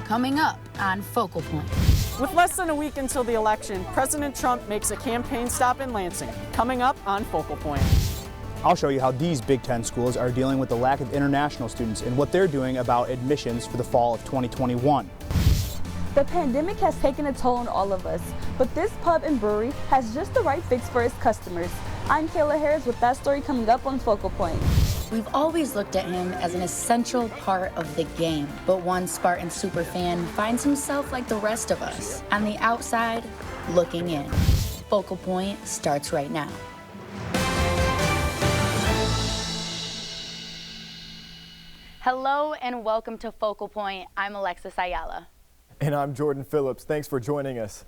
coming up on Focal Point. With less than a week until the election, President Trump makes a campaign stop in Lansing, coming up on Focal Point. I'll show you how these Big Ten schools are dealing with the lack of international students and what they're doing about admissions for the fall of 2021. The pandemic has taken a toll on all of us, but this pub and brewery has just the right fix for its customers. I'm Kayla Harris with that story coming up on Focal Point. We've always looked at him as an essential part of the game, but one Spartan superfan finds himself like the rest of us, on the outside, looking in. Focal Point starts right now. Hello and welcome to Focal Point. I'm Alexis Ayala. And I'm Jordan Phillips. Thanks for joining us.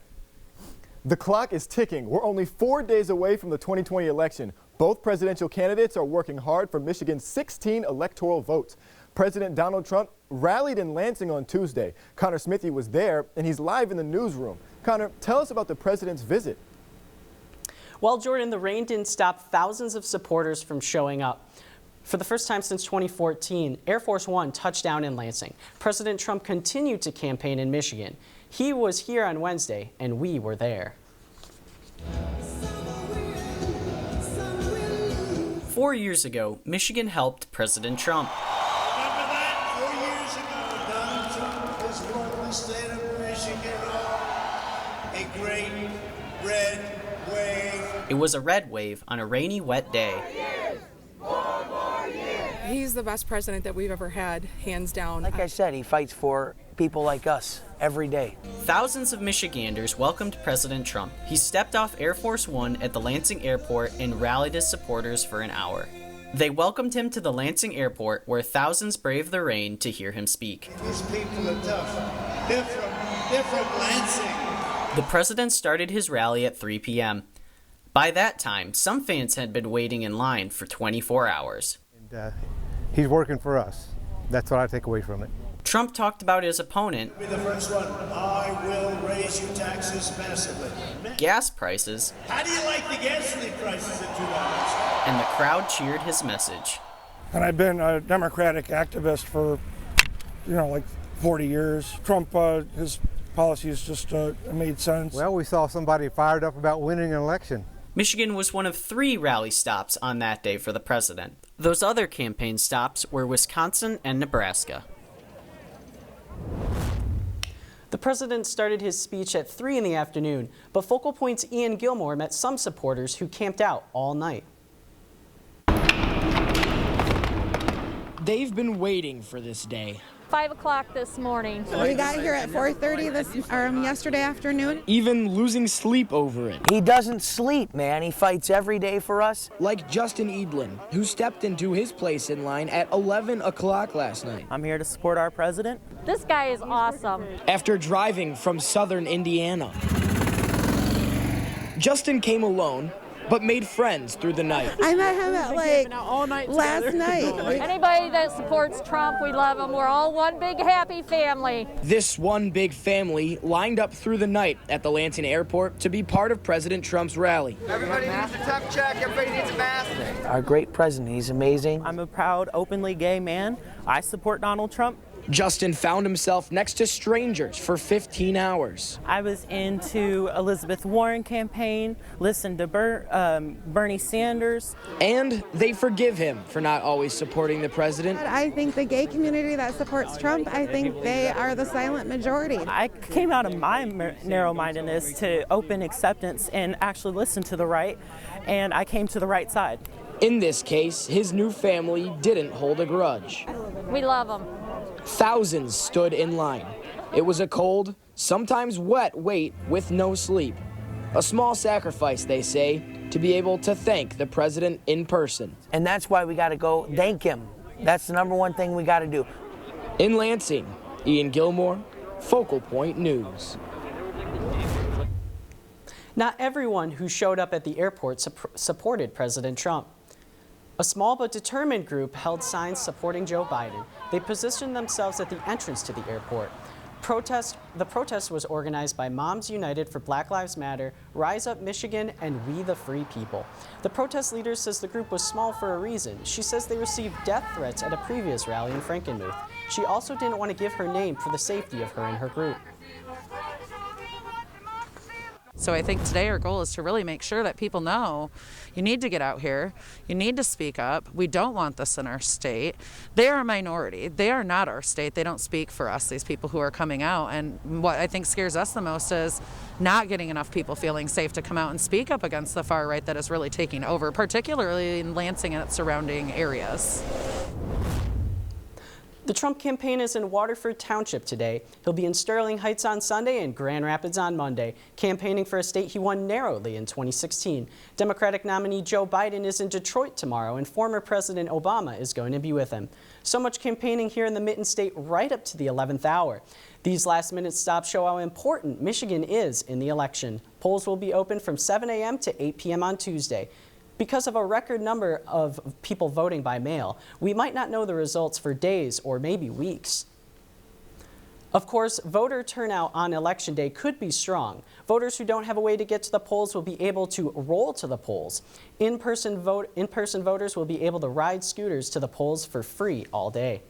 The clock is ticking. We're only 4 days away from the 2020 election. Both presidential candidates are working hard for Michigan's 16 electoral votes. President Donald Trump rallied in Lansing on Tuesday. Connor Smithy was there, and he's live in the newsroom. Connor, tell us about the president's visit. Well, Jordan, the rain didn't stop thousands of supporters from showing up. For the first time since 2014, Air Force One touched down in Lansing. President Trump continued to campaign in Michigan. He was here on Wednesday, and we were there. 4 years ago, Michigan helped President Trump. Remember that? 4 years ago, Donald Trump has won the state of Michigan a great red wave. It was a red wave on a rainy, wet day. He's the best president that we've ever had, hands down. Like I said, he fights for people like us every day. Thousands of Michiganders welcomed President Trump. He stepped off Air Force One at the Lansing airport and rallied his supporters for an hour. They welcomed him to the Lansing airport, where thousands braved the rain to hear him speak. These people are tough. They're from Lansing. The president started his rally at 3 p.m. By that time, some fans had been waiting in line for 24 hours. He's working for us. That's what I take away from it. Trump talked about his opponent. Be the first one. I will raise your taxes massively. Gas prices. How do you like the gasoline prices at $2? And the crowd cheered his message. And I've been a Democratic activist for, like 40 years. Trump, his policies just made sense. Well, we saw somebody fired up about winning an election. Michigan was one of 3 rally stops on that day for the president. Those other campaign stops were Wisconsin and Nebraska. The president started his speech at 3 in the afternoon, but Focal Point's Ian Gilmore met some supporters who camped out all night. They've been waiting for this day. 5 o'clock this morning. We got here at 4:30 yesterday afternoon. Even losing sleep over it. He doesn't sleep, man. He fights every day for us. Like Justin Edlin, who stepped into his place in line at 11 o'clock last night. I'm here to support our president. This guy is awesome. After driving from southern Indiana. Justin came alone, but made friends through the night. I met him at last night. Anybody that supports Trump, we love him. We're all one big happy family. This one big family lined up through the night at the Lansing airport to be part of President Trump's rally. Everybody needs a tough check. Everybody needs a mask. Our great president, he's amazing. I'm a proud, openly gay man. I support Donald Trump. Justin found himself next to strangers for 15 hours. I was into Elizabeth Warren campaign, listened to Bernie Sanders. And they forgive him for not always supporting the president. I think the gay community that supports Trump, I think they are the silent majority. I came out of my narrow-mindedness to open acceptance and actually listen to the right, and I came to the right side. In this case, his new family didn't hold a grudge. We love him. Thousands stood in line. It was a cold, sometimes wet wait with no sleep. A small sacrifice, they say, to be able to thank the president in person. And that's why we got to go thank him. That's the number one thing we got to do. In Lansing, Ian Gilmore, Focal Point News. Not everyone who showed up at the airport supported President Trump. A small but determined group held signs supporting Joe Biden. They positioned themselves at the entrance to the airport. The protest was organized by Moms United for Black Lives Matter, Rise Up Michigan, and We the Free People. The protest leader says the group was small for a reason. She says they received death threats at a previous rally in Frankenmuth. She also didn't want to give her name for the safety of her and her group. So I think today our goal is to really make sure that people know you need to get out here, you need to speak up. We don't want this in our state. They are a minority. They are not our state. They don't speak for us, these people who are coming out. And what I think scares us the most is not getting enough people feeling safe to come out and speak up against the far right that is really taking over, particularly in Lansing and its surrounding areas. The Trump campaign is in Waterford Township today. He'll be in Sterling Heights on Sunday and Grand Rapids on Monday, campaigning for a state he won narrowly in 2016. Democratic nominee Joe Biden is in Detroit tomorrow, and former President Obama is going to be with him. So much campaigning here in the Mitten State right up to the 11th hour. These last-minute stops show how important Michigan is in the election. Polls will be open from 7 a.m. to 8 p.m. on Tuesday. Because of a record number of people voting by mail, we might not know the results for days or maybe weeks. Of course, voter turnout on Election Day could be strong. Voters who don't have a way to get to the polls will be able to roll to the polls. In-person voters will be able to ride scooters to the polls for free all day.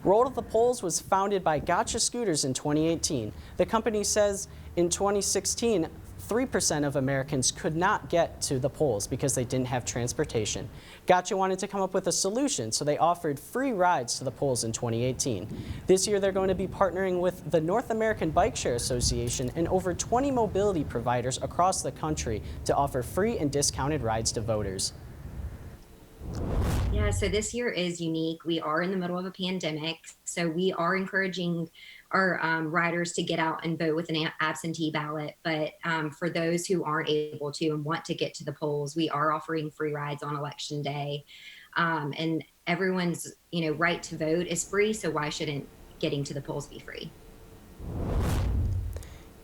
Roll to the Polls was founded by Gotcha Scooters in 2018. The company says in 2016, 3% of Americans could not get to the polls because they didn't have transportation. Gotcha wanted to come up with a solution, so they offered free rides to the polls in 2018. This year, they're going to be partnering with the North American Bike Share Association and over 20 mobility providers across the country to offer free and discounted rides to voters. Yeah, so this year is unique. We are in the middle of a pandemic, so we are encouraging our riders to get out and vote with an absentee ballot. But for those who aren't able to and want to get to the polls, we are offering free rides on Election Day. And everyone's right to vote is free, so why shouldn't getting to the polls be free?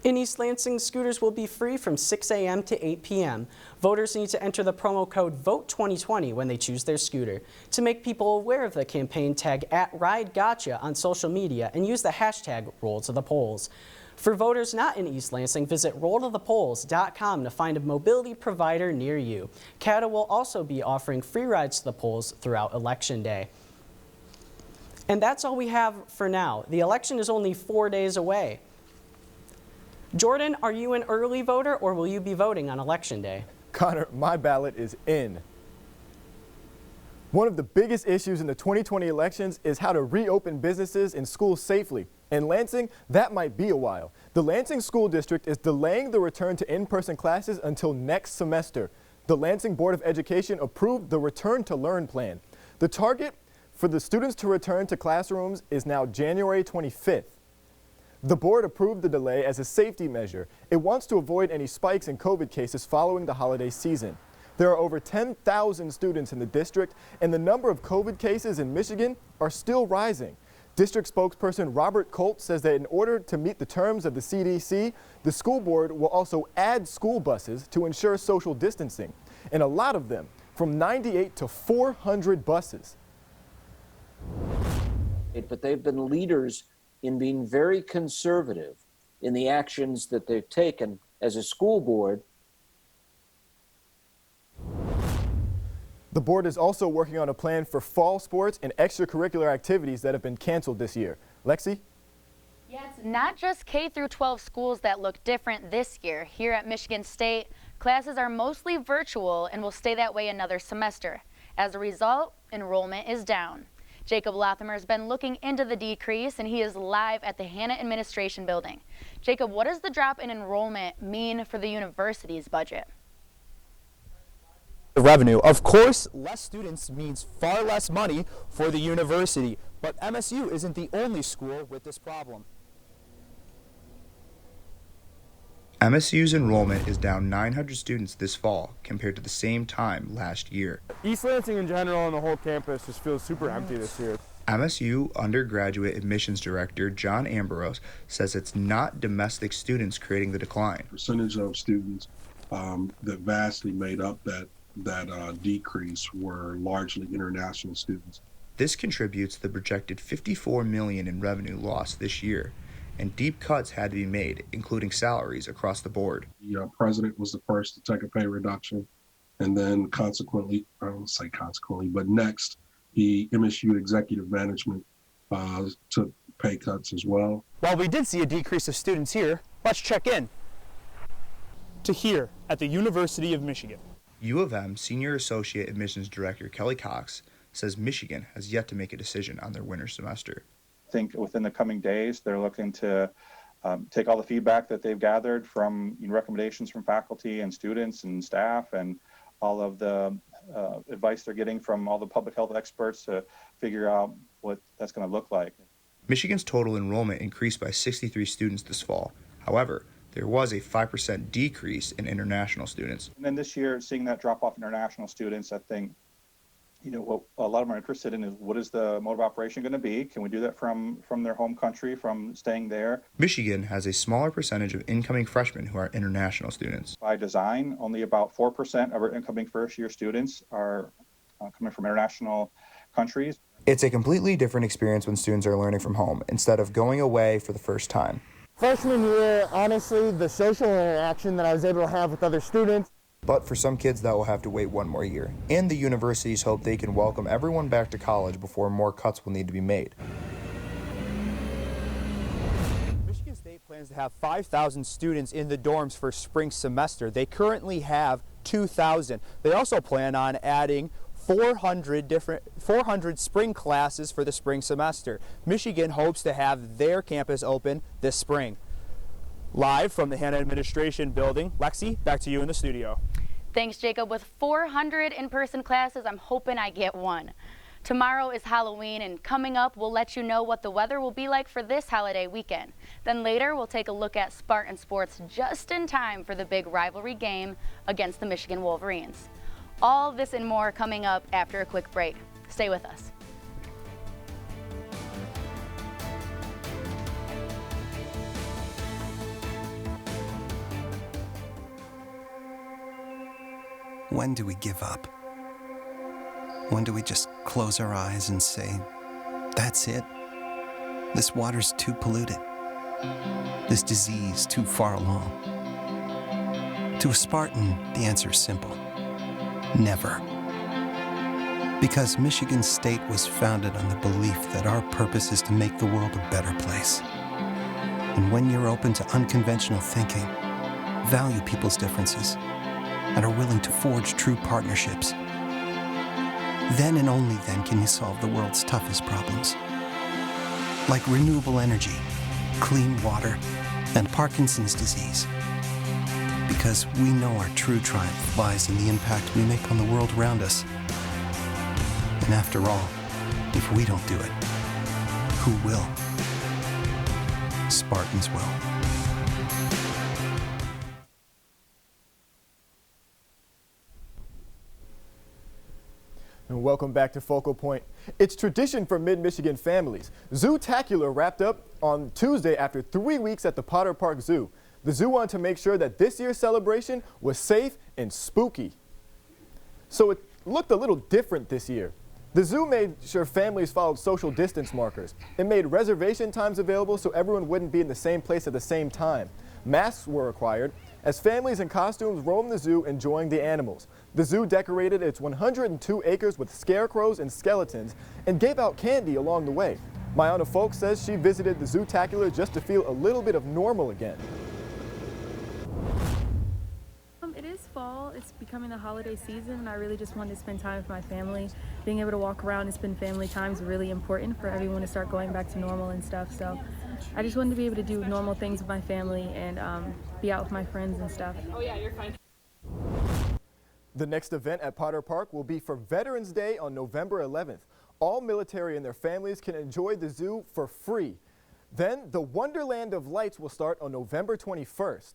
In East Lansing, scooters will be free from 6 a.m. to 8 p.m. Voters need to enter the promo code VOTE2020 when they choose their scooter. To make people aware of the campaign, tag @RideGotcha on social media and use the hashtag #RollToThePolls. For voters not in East Lansing, visit rolltothepolls.com to find a mobility provider near you. CATA will also be offering free rides to the polls throughout Election Day. And that's all we have for now. The election is only 4 days away. Jordan, are you an early voter or will you be voting on Election Day? Connor, my ballot is in. One of the biggest issues in the 2020 elections is how to reopen businesses and schools safely. In Lansing, that might be a while. The Lansing School District is delaying the return to in-person classes until next semester. The Lansing Board of Education approved the Return to Learn plan. The target for the students to return to classrooms is now January 25th. The board approved the delay as a safety measure. It wants to avoid any spikes in COVID cases following the holiday season. There are over 10,000 students in the district, and the number of COVID cases in Michigan are still rising. District spokesperson Robert Colt says that in order to meet the terms of the CDC, the school board will also add school buses to ensure social distancing, and a lot of them, from 98 to 400 buses. But they've been leaders in being very conservative in the actions that they've taken as a school board. The board is also working on a plan for fall sports and extracurricular activities that have been canceled this year. Lexi? Yeah, it's not just K through 12 schools that look different this year. Here at Michigan State, classes are mostly virtual and will stay that way another semester. As a result, enrollment is down. Jacob Lothamer has been looking into the decrease, and he is live at the Hannah Administration Building. Jacob, what does the drop in enrollment mean for the university's budget? The revenue. Of course, less students means far less money for the university, but MSU isn't the only school with this problem. MSU's enrollment is down 900 students this fall compared to the same time last year. East Lansing in general and the whole campus just feels super empty this year. MSU undergraduate admissions director John Ambrose says it's not domestic students creating the decline. Percentage of students that vastly made up that decrease were largely international students. This contributes to the projected $54 million in revenue lost this year. and deep cuts had to be made, including salaries across the board. The president was the first to take a pay reduction, and then consequently, I don't say consequently, but next, the MSU executive management took pay cuts as well. While we did see a decrease of students here, let's check in to here at the University of Michigan. U of M Senior Associate Admissions Director Kelly Cox says Michigan has yet to make a decision on their winter semester. I think within the coming days, they're looking to take all the feedback that they've gathered from recommendations from faculty and students and staff and all of the advice they're getting from all the public health experts to figure out what that's going to look like. Michigan's total enrollment increased by 63 students this fall. However, there was a 5% decrease in international students. And then this year, seeing that drop off international students, I think, what a lot of them are interested in is what is the mode of operation going to be? Can we do that from their home country, from staying there? Michigan has a smaller percentage of incoming freshmen who are international students. By design, only about 4% of our incoming first-year students are coming from international countries. It's a completely different experience when students are learning from home instead of going away for the first time. Freshman year, honestly, the social interaction that I was able to have with other students. But for some kids, that will have to wait one more year. And the universities hope they can welcome everyone back to college before more cuts will need to be made. Michigan State plans to have 5,000 students in the dorms for spring semester. They currently have 2,000. They also plan on adding 400 spring classes for the spring semester. Michigan hopes to have their campus open this spring. Live from the Hanna Administration Building, Lexi, back to you in the studio. Thanks, Jacob. With 400 in-person classes, I'm hoping I get one. Tomorrow is Halloween, and coming up, we'll let you know what the weather will be like for this holiday weekend. Then later, we'll take a look at Spartan Sports just in time for the big rivalry game against the Michigan Wolverines. All this and more coming up after a quick break. Stay with us. When do we give up? When do we just close our eyes and say, that's it? This water's too polluted. This disease too far along. To a Spartan, the answer is simple. Never. Because Michigan State was founded on the belief that our purpose is to make the world a better place. And when you're open to unconventional thinking, value people's differences, and are willing to forge true partnerships, then and only then can you solve the world's toughest problems. Like renewable energy, clean water, and Parkinson's disease. Because we know our true triumph lies in the impact we make on the world around us. And after all, if we don't do it, who will? Spartans will. And welcome back to Focal Point. It's tradition for Mid-Michigan families. Zootacular wrapped up on Tuesday after 3 weeks at the Potter Park Zoo. The zoo wanted to make sure that this year's celebration was safe and spooky. So it looked a little different this year. The zoo made sure families followed social distance markers. It made reservation times available so everyone wouldn't be in the same place at the same time. Masks were required as families in costumes roamed the zoo enjoying the animals. The zoo decorated its 102 acres with scarecrows and skeletons and gave out candy along the way. Mayana Folk says she visited the Zootacular just to feel a little bit of normal again. It is fall. It's becoming the holiday season, and I really just wanted to spend time with my family. Being able to walk around and spend family time is really important for everyone to start going back to normal and stuff. So I just wanted to be able to do normal things with my family and be out with my friends and stuff. Oh yeah, you're fine. The next event at Potter Park will be for Veterans Day on November 11th. All military and their families can enjoy the zoo for free. Then the Wonderland of Lights will start on November 21st.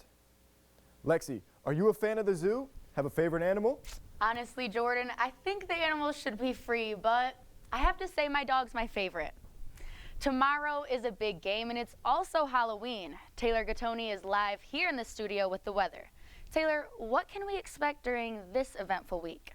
Lexi, are you a fan of the zoo? Have a favorite animal? Honestly, Jordan, I think the animals should be free, but I have to say my dog's my favorite. Tomorrow is a big game, and it's also Halloween. Taylor Gattoni is live here in the studio with the weather. Taylor, what can we expect during this eventful week?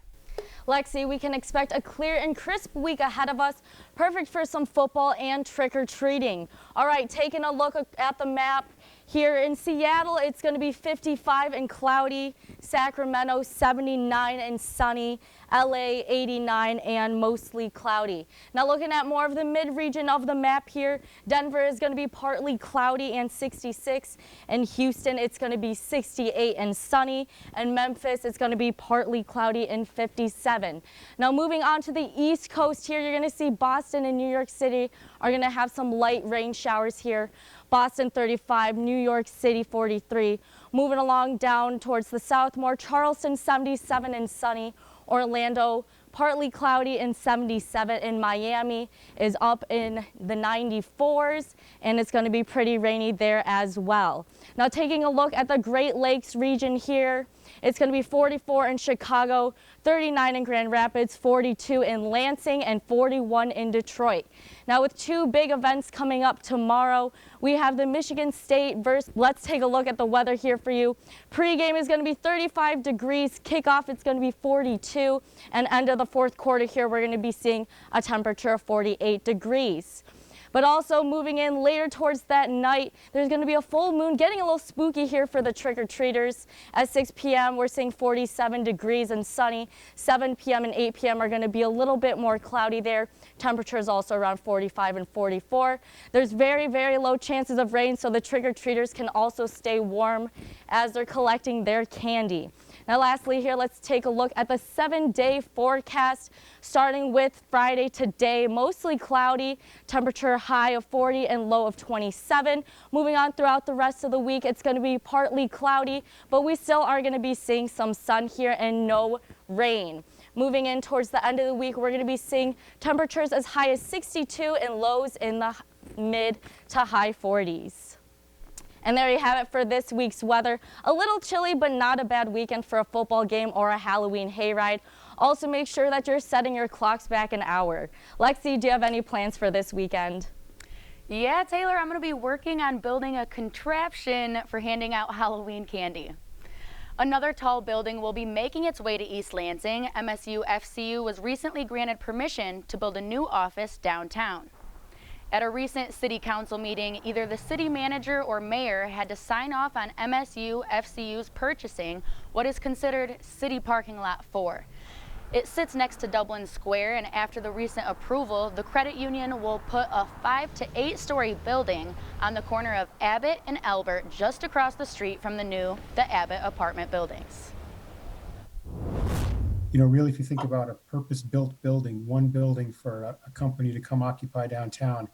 Lexi, we can expect a clear and crisp week ahead of us, perfect for some football and trick-or-treating. All right, taking a look at the map. Here in Seattle, it's going to be 55 and cloudy. Sacramento, 79 and sunny. LA, 89 and mostly cloudy. Now looking at more of the mid-region of the map here, Denver is going to be partly cloudy and 66. In Houston, it's going to be 68 and sunny. And Memphis, it's going to be partly cloudy and 57. Now moving on to the East Coast here, you're going to see Boston and New York City are going to have some light rain showers here. Boston 35, New York City 43. Moving along down towards the south more, Charleston 77 and sunny. Orlando partly cloudy and 77. In Miami is up in the 94s, and it's going to be pretty rainy there as well. Now taking a look at the Great Lakes region here, it's going to be 44 in Chicago, 39 in Grand Rapids, 42 in Lansing, and 41 in Detroit. Now with two big events coming up tomorrow, we have the Michigan State versus, let's take a look at the weather here for you. Pre-game is going to be 35 degrees, kickoff it's going to be 42, and end of the fourth quarter here we're going to be seeing a temperature of 48 degrees. But also moving in later towards that night, there's going to be a full moon, getting a little spooky here for the trick-or-treaters. At 6 p.m., we're seeing 47 degrees and sunny. 7 p.m. and 8 p.m. are going to be a little bit more cloudy there. Temperatures also around 45 and 44. There's very, very low chances of rain, so the trick-or-treaters can also stay warm as they're collecting their candy. Now lastly here, let's take a look at the 7-day forecast, starting with Friday today. Mostly cloudy, temperature high of 40 and low of 27. Moving on throughout the rest of the week, it's going to be partly cloudy, but we still are going to be seeing some sun here and no rain. Moving in towards the end of the week, we're going to be seeing temperatures as high as 62 and lows in the mid to high 40s. And there you have it for this week's weather. A little chilly, but not a bad weekend for a football game or a Halloween hayride. Also make sure that you're setting your clocks back an hour. Lexi, do you have any plans for this weekend? Yeah, Taylor, I'm going to be working on building a contraption for handing out Halloween candy. Another tall building will be making its way to East Lansing. MSUFCU was recently granted permission to build a new office downtown. At a recent city council meeting, either the city manager or mayor had to sign off on MSUFCU's purchasing what is considered City Parking Lot 4. It sits next to Dublin Square, and after the recent approval, the credit union will put a 5 to 8 story building on the corner of Abbott and Albert, just across the street from the Abbott apartment buildings. You know, really, if you think about a purpose-built building, one building for a company to come occupy downtown,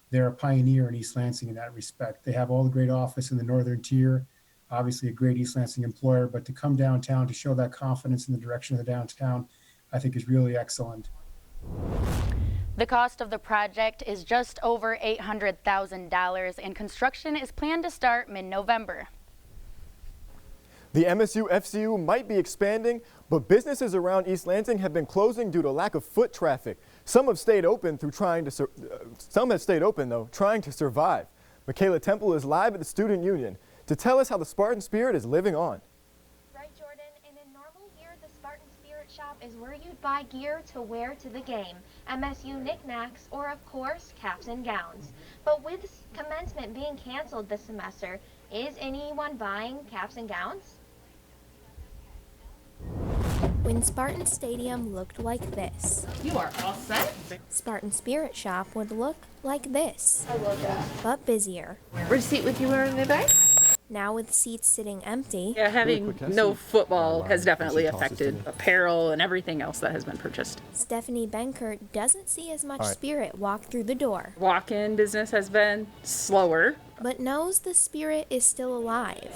they're a pioneer in East Lansing in that respect. They have all the great office in the northern tier, obviously a great East Lansing employer, but to come downtown to show that confidence in the direction of the downtown, I think is really excellent. The cost of the project is just over $800,000, and construction is planned to start mid-November. The MSUFCU might be expanding, but businesses around East Lansing have been closing due to lack of foot traffic. Some have stayed open trying to survive. Michaela Temple is live at the Student Union to tell us how the Spartan Spirit is living on. Right, Jordan. In a normal year, the Spartan Spirit shop is where you'd buy gear to wear to the game, MSU knickknacks, or of course, caps and gowns. But with commencement being canceled this semester, is anyone buying caps and gowns? When Spartan Stadium looked like this. You are all set? Spartan Spirit Shop would look like this. I love that. But busier. Receipt with you in the bag? Now with seats sitting empty. Yeah, having no football has definitely affected apparel and everything else that has been purchased. Stephanie Benkert doesn't see as much spirit walk through the door. Walk-in business has been slower. But knows the spirit is still alive.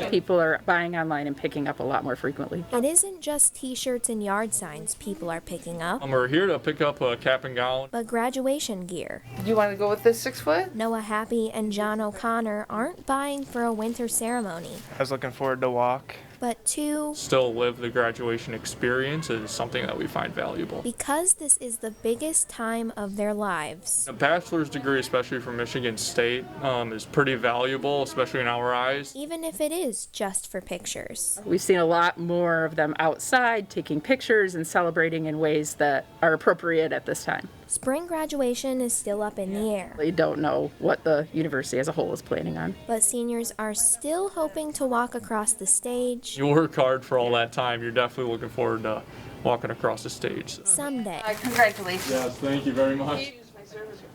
People are buying online and picking up a lot more frequently. It isn't just t-shirts and yard signs people are picking up. We're here to pick up a cap and gown. But graduation gear. You want to go with this 6 foot? Noah Happy and John O'Connor aren't buying for a winter ceremony. I was looking forward to walk But 2, Still live the graduation experience is something that we find valuable. because this is the biggest time of their lives. A bachelor's degree, especially from Michigan State, is pretty valuable, especially in our eyes. Even if it is just for pictures. We've seen a lot more of them outside taking pictures and celebrating in ways that are appropriate at this time. Spring graduation is still up in the air. We don't know what the university as a whole is planning on. But seniors are still hoping to walk across the stage You work hard for all that time. You're definitely looking forward to walking across the stage. someday. Congratulations. Yes, thank you very much.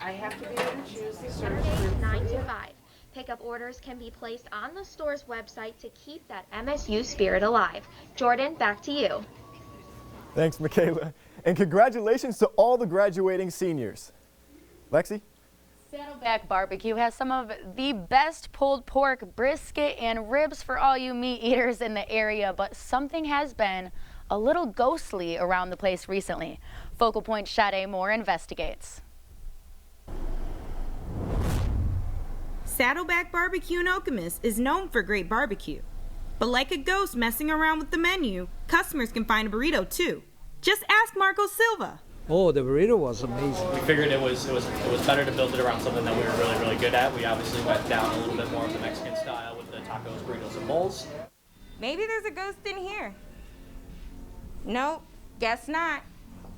I have to be able to choose the Saturdays 9 to 5. Pickup orders can be placed on the store's website to keep that MSU spirit alive. Jordan, back to you. Thanks, Michaela. And congratulations to all the graduating seniors. Lexi? Saddleback Barbecue has some of the best pulled pork, brisket, and ribs for all you meat eaters in the area, but something has been a little ghostly around the place recently. Focal Point Sade Moore investigates. Saddleback Barbecue in Okemos is known for great barbecue. But like a ghost messing around with the menu, customers can find a burrito too. Just ask Marco Silva. Oh, the burrito was amazing. We figured it was better to build it around something that we were really good at. We obviously went down a little bit more of the Mexican style with the tacos, burritos, and bowls. Maybe there's a ghost in here. Nope, guess not.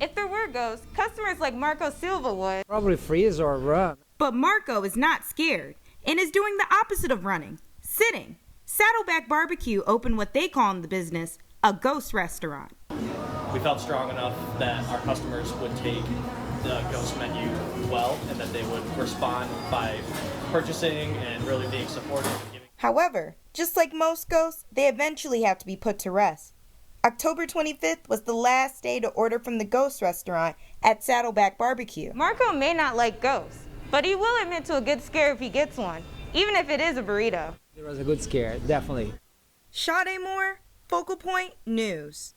If there were ghosts, customers like Marco Silva would. Probably freeze or run. But Marco is not scared and is doing the opposite of running, sitting. Saddleback Barbecue opened what they call in the business a ghost restaurant. We felt strong enough that our customers would take the ghost menu well and that they would respond by purchasing and really being supportive. However, just like most ghosts, they eventually have to be put to rest. October 25th was the last day to order from the ghost restaurant at Saddleback Barbecue. Marco may not like ghosts, but he will admit to a good scare if he gets one, even if it is a burrito. It was a good scare, definitely. Sade Moore, Focal Point News.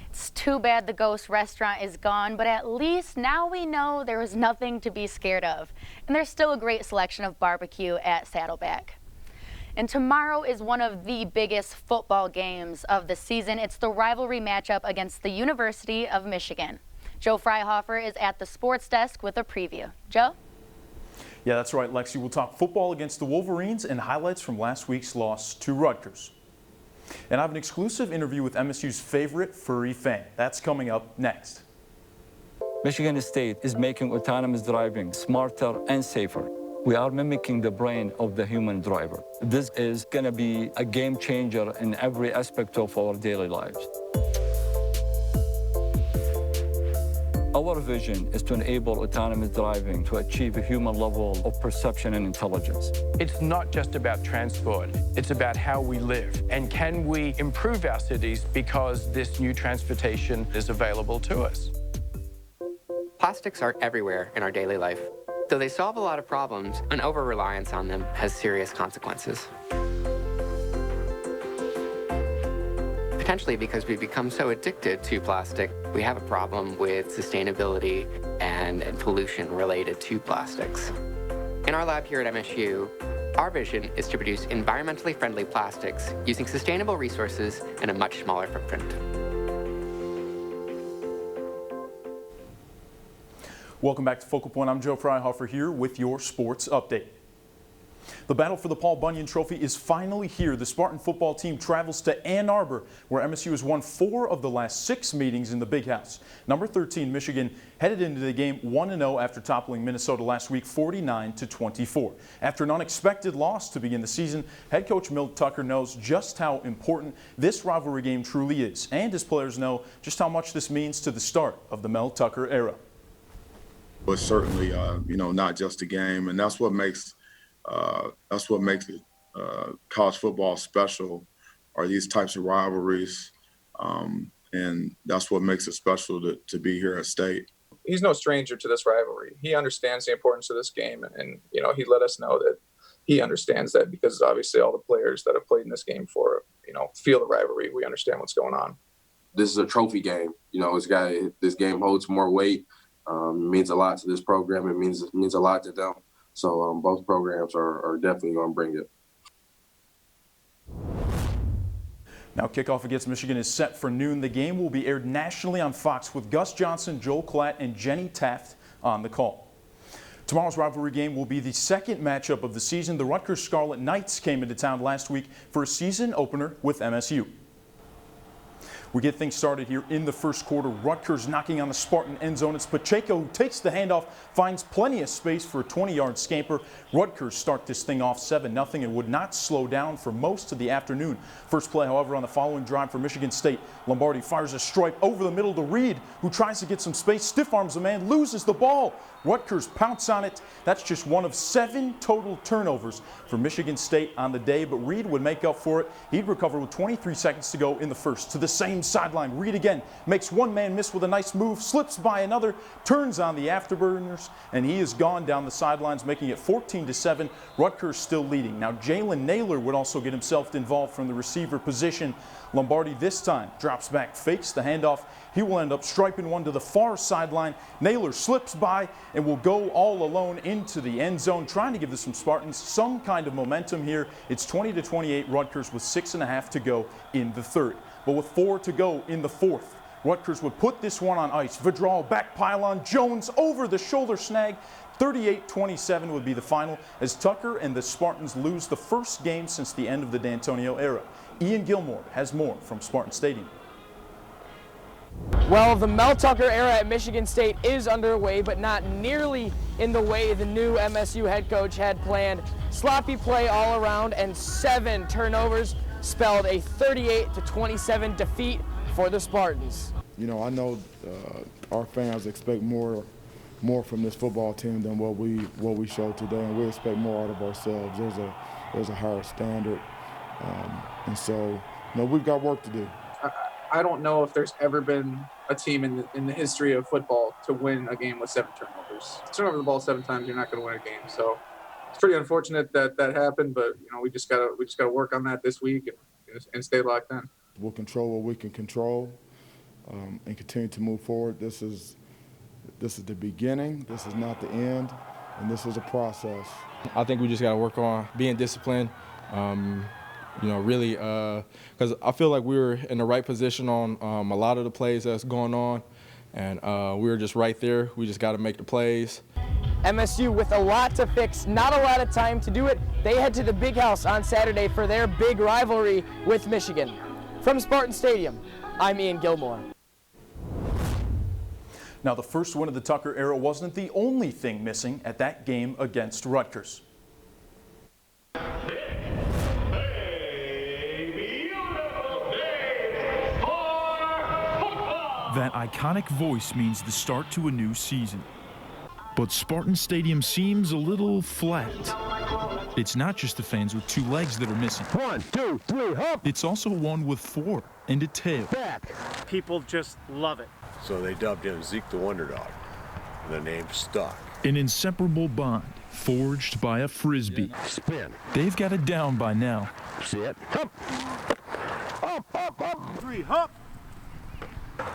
It's too bad the ghost restaurant is gone, but at least now we know there is nothing to be scared of. And there's still a great selection of barbecue at Saddleback. And tomorrow is one of the biggest football games of the season. It's the rivalry matchup against the University of Michigan. Joe Freihofer is at the sports desk with a preview. Joe? Yeah, that's right, Lexi. We'll talk football against the Wolverines and highlights from last week's loss to Rutgers. And I have an exclusive interview with MSU's favorite furry fan. That's coming up next. Michigan State is making autonomous driving smarter and safer. We are mimicking the brain of the human driver. This is going to be a game changer in every aspect of our daily lives. Our vision is to enable autonomous driving to achieve a human level of perception and intelligence. It's not just about transport, it's about how we live. And can we improve our cities because this new transportation is available to us? Plastics are everywhere in our daily life. Though they solve a lot of problems, an over-reliance on them has serious consequences. Potentially because we've become so addicted to plastic, we have a problem with sustainability and pollution related to plastics. In our lab here at MSU, our vision is to produce environmentally friendly plastics using sustainable resources and a much smaller footprint. Welcome back to Focal Point. I'm Joe Freihofer here with your sports update. The battle for the Paul Bunyan Trophy is finally here. The Spartan football team travels to Ann Arbor, where MSU has won 4 of the last 6 meetings in the Big House. Number 13, Michigan, headed into the game 1-0 after toppling Minnesota last week 49-24. After an unexpected loss to begin the season, head coach Milt Tucker knows just how important this rivalry game truly is, and his players know just how much this means to the start of the Mel Tucker era. But certainly, not just a game, and that's what makes college football special, are these types of rivalries, and that's what makes it special to be here at State. He's no stranger to this rivalry. He understands the importance of this game, and he let us know that he understands that, because obviously all the players that have played in this game feel the rivalry. We understand what's going on. This is a trophy game. This game holds more weight. It means a lot to this program. It means a lot to them. So both programs are definitely going to bring it. Now kickoff against Michigan is set for noon. The game will be aired nationally on Fox with Gus Johnson, Joel Klatt, and Jenny Taft on the call. Tomorrow's rivalry game will be the second matchup of the season. The Rutgers Scarlet Knights came into town last week for a season opener with MSU. We get things started here in the first quarter. Rutgers knocking on the Spartan end zone. It's Pacheco who takes the handoff, finds plenty of space for a 20-yard scamper. Rutgers start this thing off 7-0 and would not slow down for most of the afternoon. First play, however, on the following drive for Michigan State. Lombardi fires a stripe over the middle to Reed, who tries to get some space, stiff arms a man, loses the ball. Rutgers pounce on it. That's just one of 7 total turnovers for Michigan State on the day, but Reed would make up for it. He'd recover with 23 seconds to go in the first. To the same sideline, Reed again makes one man miss with a nice move, slips by another, turns on the afterburners, and he is gone down the sidelines, making it 14-7. Rutgers still leading. Now Jalen Naylor would also get himself involved from the receiver position. Lombardi this time drops back, fakes the handoff. He will end up striping one to the far sideline. Naylor slips by and will go all alone into the end zone, trying to give the Spartans some kind of momentum here. It's 20-28 Rutgers with 6.5 to go in the third. But with 4 to go in the fourth, Rutgers would put this one on ice. Vidral back pylon, Jones over the shoulder snag. 38-27 would be the final as Tucker and the Spartans lose the first game since the end of the D'Antonio era. Ian Gilmore has more from Spartan Stadium. Well, the Mel Tucker era at Michigan State is underway, but not nearly in the way the new MSU head coach had planned. Sloppy play all around and 7 turnovers spelled a 38-27 defeat for the Spartans. You know, I know our fans expect more from this football team than what we showed today, and we expect more out of ourselves. There's a higher standard, and so you know, we've got work to do. I don't know if there's ever been a team in the history of football to win a game with 7 turnovers. Turn over the ball 7 times, you're not going to win a game. So it's pretty unfortunate that happened, but you know, we just gotta work on that this week and stay locked in. We'll control what we can control, and continue to move forward. This is the beginning. This is not the end, and this is a process. I think we just got to work on being disciplined. You know, really, because I feel like we were in the right position on a lot of the plays that's going on, and we were just right there. We just got to make the plays. MSU with a lot to fix, not a lot of time to do it. They head to the Big House on Saturday for their big rivalry with Michigan. From Spartan Stadium, I'm Ian Gilmore. Now, the first win of the Tucker era wasn't the only thing missing at that game against Rutgers. That iconic voice means the start to a new season. But Spartan Stadium seems a little flat. It's not just the fans with 2 legs that are missing. 1, 2, 3, hop! It's also one with 4 and a tail. Back. People just love it. So they dubbed him Zeke the Wonder Dog. The name stuck. An inseparable bond forged by a Frisbee. Spin. They've got it down by now. Sit. Hop. Up, up, up. 3, hop.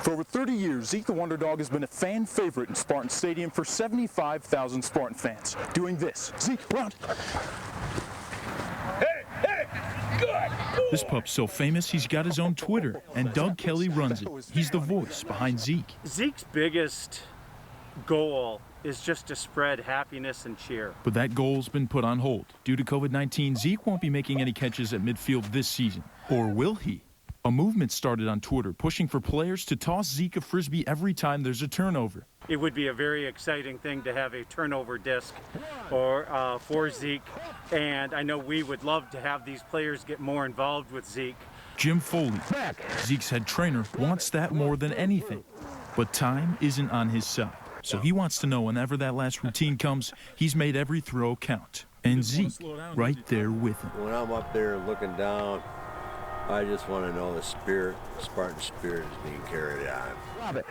For over 30 years, Zeke the Wonder Dog has been a fan favorite in Spartan Stadium for 75,000 Spartan fans. Doing this. Zeke, round. Hey, hey, good. This pup's so famous, he's got his own Twitter, and Doug Kelly runs it. He's the voice behind Zeke. Zeke's biggest goal is just to spread happiness and cheer. But that goal's been put on hold. Due to COVID-19, Zeke won't be making any catches at midfield this season. Or will he? A movement started on Twitter pushing for players to toss Zeke a Frisbee every time there's a turnover. It would be a very exciting thing to have a turnover disc for Zeke, and I know we would love to have these players get more involved with Zeke. Jim Foley, Zeke's head trainer, wants that more than anything. But time isn't on his side, so he wants to know whenever that last routine comes, he's made every throw count. And Zeke, right there with him. When I'm up there looking down, I just want to know the spirit, the Spartan Spirit is being carried on. Love it.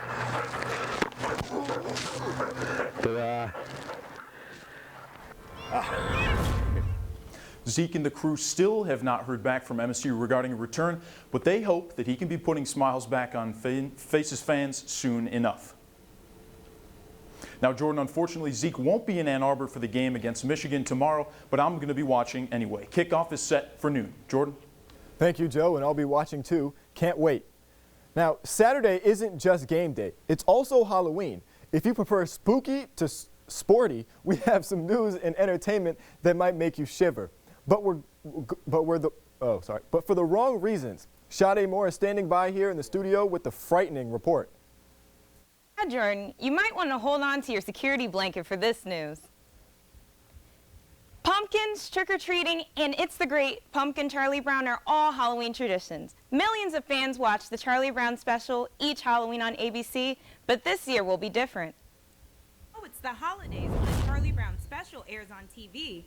Zeke and the crew still have not heard back from MSU regarding a return, but they hope that he can be putting smiles back on faces fans soon enough. Now, Jordan, unfortunately, Zeke won't be in Ann Arbor for the game against Michigan tomorrow, but I'm going to be watching anyway. Kickoff is set for noon. Jordan? Thank you, Joe, and I'll be watching too. Can't wait. Now, Saturday isn't just game day. It's also Halloween. If you prefer spooky to sporty, we have some news and entertainment that might make you shiver. But for the wrong reasons. Sade Moore is standing by here in the studio with the frightening report. Yeah, Jordan, you might want to hold on to your security blanket for this news. Pumpkins, trick-or-treating, and It's the Great Pumpkin Charlie Brown are all Halloween traditions. Millions of fans watch the Charlie Brown special each Halloween on ABC, but this year will be different. Oh, it's the holidays when the Charlie Brown special airs on TV.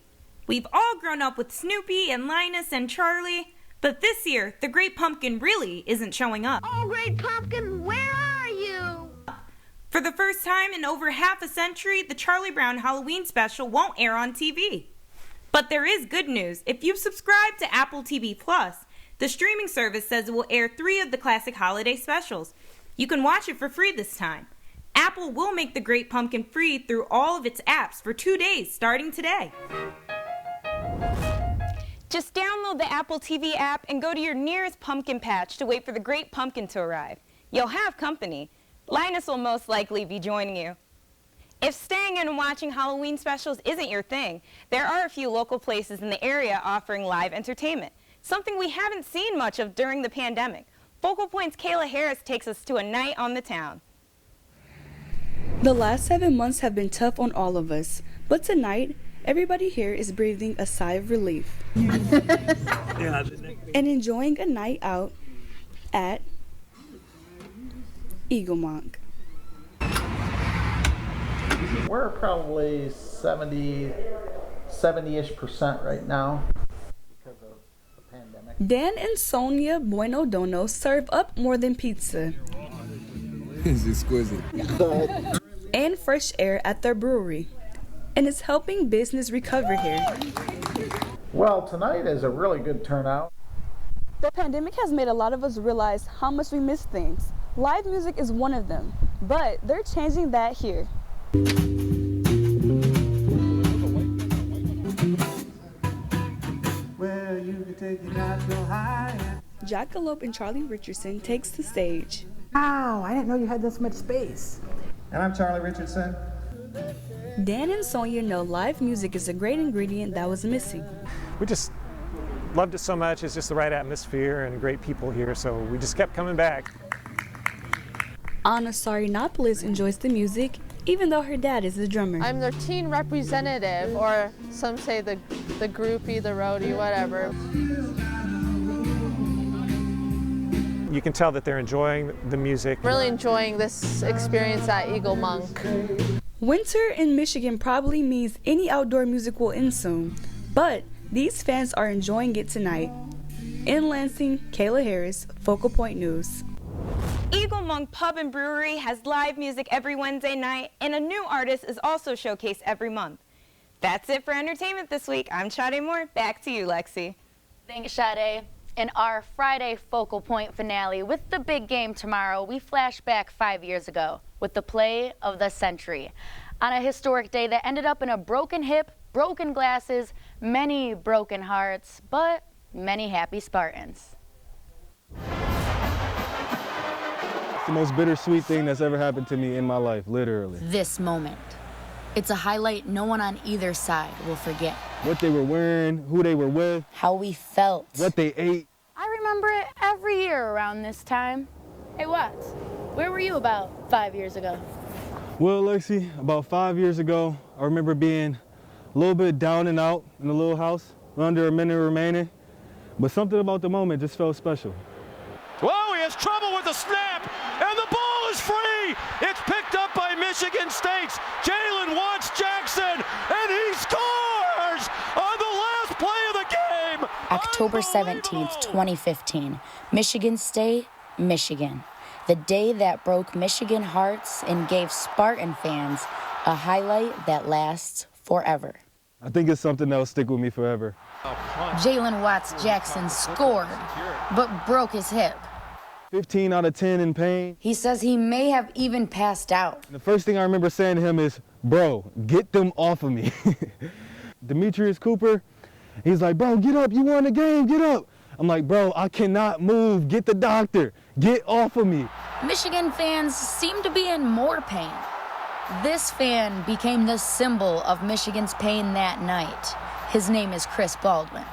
We've all grown up with Snoopy and Linus and Charlie, but this year, the Great Pumpkin really isn't showing up. Oh, Great Pumpkin, where are you? For the first time in over half a century, the Charlie Brown Halloween special won't air on TV. But there is good news. If you subscribe to Apple TV+, the streaming service says it will air 3 of the classic holiday specials. You can watch it for free this time. Apple will make the Great Pumpkin free through all of its apps for 2 days, starting today. Just download the Apple TV app and go to your nearest pumpkin patch to wait for the Great Pumpkin to arrive. You'll have company. Linus will most likely be joining you. If staying in and watching Halloween specials isn't your thing, there are a few local places in the area offering live entertainment, something we haven't seen much of during the pandemic. Focal Point's Kayla Harris takes us to a night on the town. The last 7 months have been tough on all of us, but tonight, everybody here is breathing a sigh of relief and enjoying a night out at Eagle Monk. We're probably 70-ish% right now because of the pandemic. Dan and Sonia Bueno Dono serve up more than pizza. It's exquisite. And fresh air at their brewery. And it's helping business recover here. Well, tonight is a really good turnout. The pandemic has made a lot of us realize how much we miss things. Live music is one of them, but they're changing that here. Well, you can take it out your high. Jackalope and Charlie Richardson takes the stage. Wow, I didn't know you had this much space. And I'm Charlie Richardson. Dan and Sonia know live music is a great ingredient that was missing. We just loved it so much. It's just the right atmosphere and great people here, so we just kept coming back. Anna Sarinopolis enjoys the music, even though her dad is the drummer. I'm their teen representative, or some say the groupie, the roadie, whatever. You can tell that they're enjoying the music. Really enjoying this experience at Eagle Monk. Winter in Michigan probably means any outdoor music will end soon, but these fans are enjoying it tonight. In Lansing, Kayla Harris, Focal Point News. Eagle Monk Pub and Brewery has live music every Wednesday night, and a new artist is also showcased every month. That's it for entertainment this week. I'm Sade Moore. Back to you, Lexi. Thanks, Sade. In our Friday Focal Point finale with the big game tomorrow, we flash back 5 years ago with the play of the century on a historic day that ended up in a broken hip, broken glasses, many broken hearts, but many happy Spartans. It's the most bittersweet thing that's ever happened to me in my life, literally. This moment. It's a highlight no one on either side will forget. What they were wearing, who they were with. How we felt. What they ate. I remember it every year around this time. Hey, Watts, where were you about 5 years ago? Well, Lexi, about 5 years ago, I remember being a little bit down and out in the little house, under a minute remaining. But something about the moment just felt special. Whoa, he has trouble with the snap, and the ball is free. It's picked up by Michigan State's Jalen Watts-Jackson, and he scores on the last play of the game. October 17th, 2015, Michigan State, Michigan. The day that broke Michigan hearts and gave Spartan fans a highlight that lasts forever. I think it's something that'll stick with me forever. Jalen Watts-Jackson scored, but broke his hip. 15 out of 10 in pain. He says he may have even passed out. The first thing I remember saying to him is, bro, get them off of me. Demetrius Cooper, he's like, bro, get up, you won the game, get up. I'm like, bro, I cannot move. Get the doctor. Get off of me. Michigan fans seem to be in more pain. This fan became the symbol of Michigan's pain that night. His name is Chris Baldwin.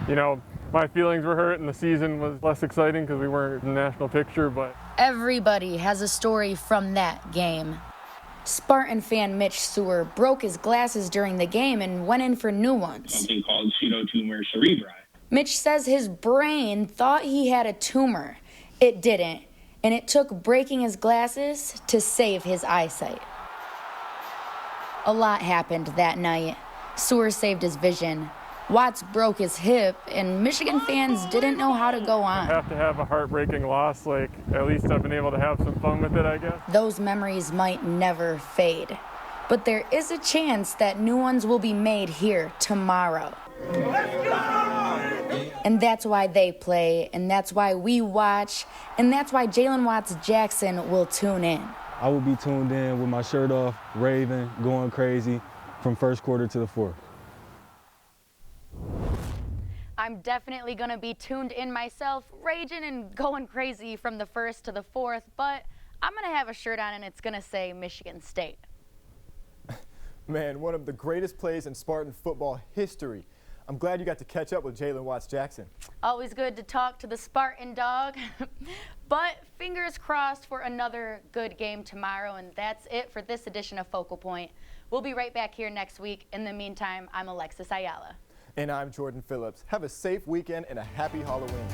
You know, my feelings were hurt and the season was less exciting because we weren't in the national picture, but Everybody has a story from that game. Spartan fan Mitch Sewer broke his glasses during the game and went in for new ones. Something called pseudotumor cerebri. Mitch says his brain thought he had a tumor. It didn't, and it took breaking his glasses to save his eyesight. A lot happened that night. Sewer saved his vision. Watts broke his hip, and Michigan fans didn't know how to go on. I have to have a heartbreaking loss. Like, at least I've been able to have some fun with it, I guess. Those memories might never fade, but there is a chance that new ones will be made here tomorrow. And that's why they play, and that's why we watch, and that's why Jalen Watts-Jackson will tune in. I will be tuned in with my shirt off, raving, going crazy from first quarter to the fourth. I'm definitely going to be tuned in myself, raging and going crazy from the first to the fourth, but I'm going to have a shirt on and it's going to say Michigan State. Man, one of the greatest plays in Spartan football history. I'm glad you got to catch up with Jalen Watts-Jackson. Always good to talk to the Spartan dog. But fingers crossed for another good game tomorrow, and that's it for this edition of Focal Point. We'll be right back here next week. In the meantime, I'm Alexis Ayala. And I'm Jordan Phillips. Have a safe weekend and a happy Halloween.